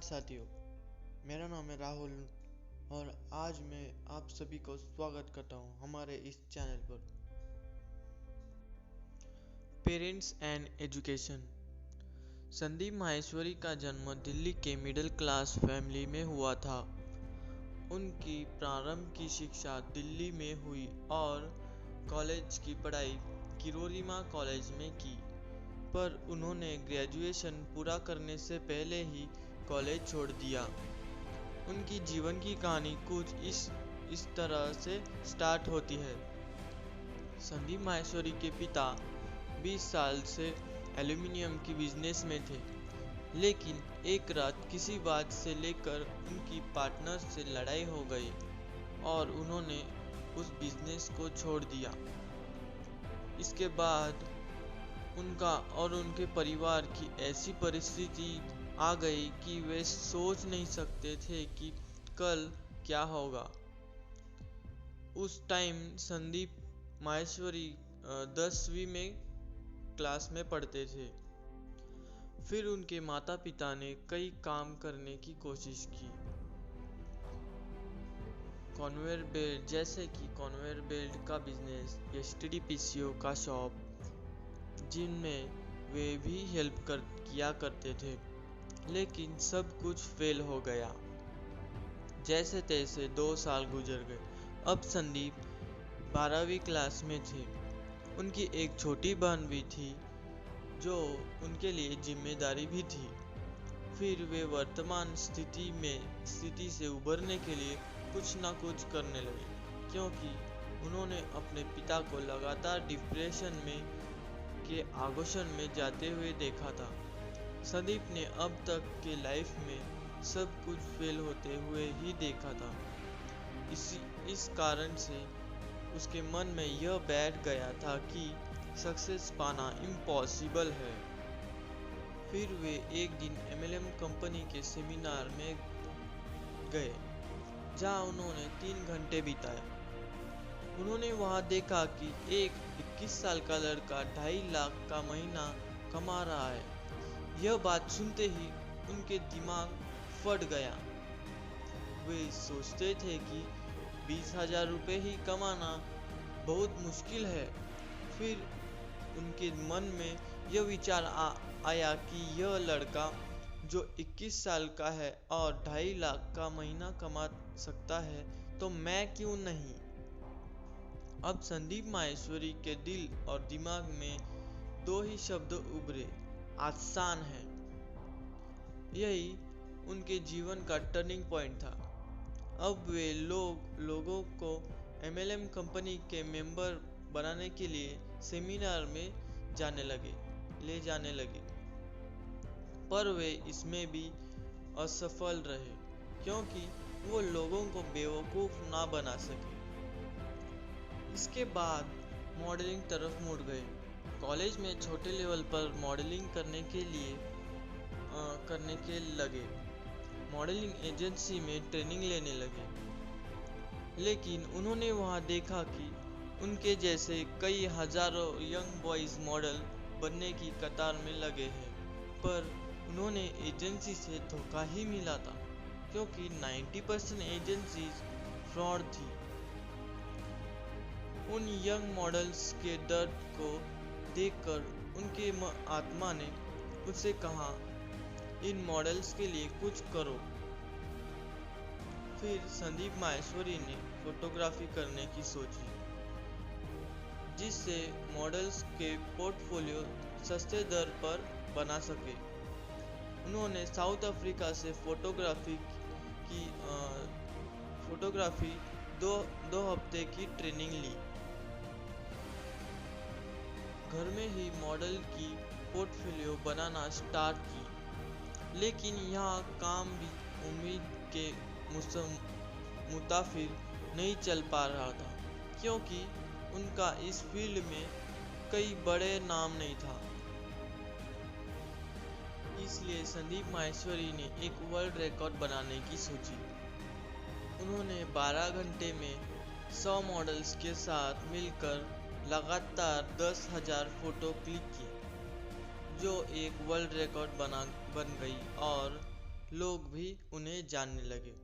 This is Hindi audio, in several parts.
साथियों, मेरा नाम है राहुल और आज मैं आप सभी को स्वागत करता हूं हमारे इस चैनल पर। Parents and education. Sandeep Maheshwari का जन्म दिल्ली के मिडिल क्लास फैमिली में हुआ था। उनकी प्रारंभ की शिक्षा दिल्ली में हुई और कॉलेज की पढ़ाई किरोड़ीमा कॉलेज में की, पर उन्होंने ग्रेजुएशन पूरा करने से पहले ही कॉलेज छोड़ दिया। उनकी जीवन की कहानी कुछ इस तरह से स्टार्ट होती है। संदीप माहेश्वरी के पिता 20 साल से एल्यूमिनियम की बिजनेस में थे, लेकिन एक रात किसी बात से लेकर उनकी पार्टनर से लड़ाई हो गई और उन्होंने उस बिजनेस को छोड़ दिया। इसके बाद उनका और उनके परिवार की ऐसी परिस्थिति आ गई कि वे सोच नहीं सकते थे कि कल क्या होगा। उस टाइम संदीप माहेश्वरी 10वीं में क्लास में पढ़ते थे। फिर उनके माता पिता ने कई काम करने की कोशिश की, कन्वेयर बेल्ट जैसे कि कन्वेयर बेल्ट का बिजनेस, एसटीडी पीसीओ का शॉप, जिनमें वे भी हेल्प किया करते थे, लेकिन सब कुछ फेल हो गया। जैसे तैसे 2 साल गुजर गए। अब संदीप 12वीं क्लास में थे। उनकी एक छोटी बहन भी थी जो उनके लिए जिम्मेदारी भी थी। फिर वे वर्तमान स्थिति से उबरने के लिए कुछ ना कुछ करने लगे, क्योंकि उन्होंने अपने पिता को लगातार डिप्रेशन के आगोशन में जाते हुए देखा था। संदीप ने अब तक के लाइफ में सब कुछ फेल होते हुए ही देखा था। इस कारण से उसके मन में यह बैठ गया था कि सक्सेस पाना इम्पॉसिबल है। फिर वे एक दिन एमएलएम कंपनी के सेमिनार में गए, जहां उन्होंने 3 घंटे बिताए। उन्होंने वहां देखा कि एक 21 साल का लड़का 2.5 लाख का महीना कमा रहा है। यह बात सुनते ही उनके दिमाग फट गया। वे सोचते थे कि 20,000 रुपये ही कमाना बहुत मुश्किल है। फिर उनके मन में यह विचार आया कि यह लड़का जो 21 साल का है और 2.5 लाख का महीना कमा सकता है, तो मैं क्यों नहीं। अब संदीप माहेश्वरी के दिल और दिमाग में 2 ही शब्द उभरे, आसान है। यही उनके जीवन का टर्निंग पॉइंट था। अब वे लोगों को एमएलएम कंपनी के मेंबर बनाने के लिए सेमिनार में ले जाने लगे, पर वे इसमें भी असफल रहे, क्योंकि वो लोगों को बेवकूफ ना बना सके। इसके बाद मॉडलिंग तरफ मुड़ गए। कॉलेज में छोटे लेवल पर मॉडलिंग करने के लगे। मॉडलिंग एजेंसी में ट्रेनिंग लेने लगे, लेकिन उन्होंने वहां देखा कि उनके जैसे कई हजारों यंग बॉयज मॉडल बनने की कतार में लगे हैं, पर उन्होंने एजेंसी से धोखा ही मिला था, क्योंकि 90% एजेंसी फ्रॉड थी। उन यंग मॉडल्स के दर्द को देखकर उनके आत्मा ने उससे कहा, इन मॉडल्स के लिए कुछ करो। फिर संदीप माहेश्वरी ने फोटोग्राफी करने की सोची, जिससे मॉडल्स के पोर्टफोलियो सस्ते दर पर बना सके। उन्होंने साउथ अफ्रीका से फोटोग्राफी 2 हफ्ते की ट्रेनिंग ली। घर में ही मॉडल की पोर्टफोलियो बनाना स्टार्ट की, लेकिन यहाँ काम भी उम्मीद के मुताबिक नहीं चल पा रहा था, क्योंकि उनका इस फील्ड में कई बड़े नाम नहीं था। इसलिए संदीप माहेश्वरी ने एक वर्ल्ड रिकॉर्ड बनाने की सोची। उन्होंने 12 घंटे में 100 मॉडल्स के साथ मिलकर लगातार 10,000 फोटो क्लिक किए, जो एक वर्ल्ड रिकॉर्ड बन गई और लोग भी उन्हें जानने लगे।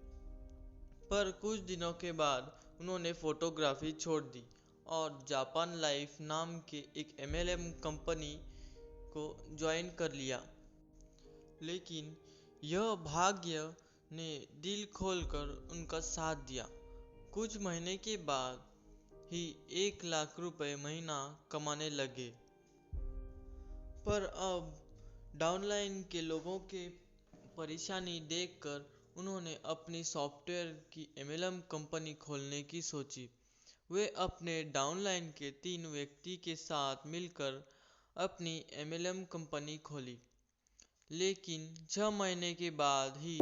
पर कुछ दिनों के बाद उन्होंने फोटोग्राफी छोड़ दी और जापान लाइफ नाम के एक एमएलएम कंपनी को ज्वाइन कर लिया। लेकिन यह भाग्य ने दिल खोलकर उनका साथ दिया। कुछ महीने के बाद ही 1 लाख रुपए महीना कमाने लगे। पर अब डाउनलाइन के लोगों के परेशानी देखकर उन्होंने अपनी सॉफ्टवेयर की एमएलएम कंपनी खोलने की सोची। वे अपने डाउनलाइन के 3 व्यक्ति के साथ मिलकर अपनी एमएलएम कंपनी खोली। लेकिन 6 महीने के बाद ही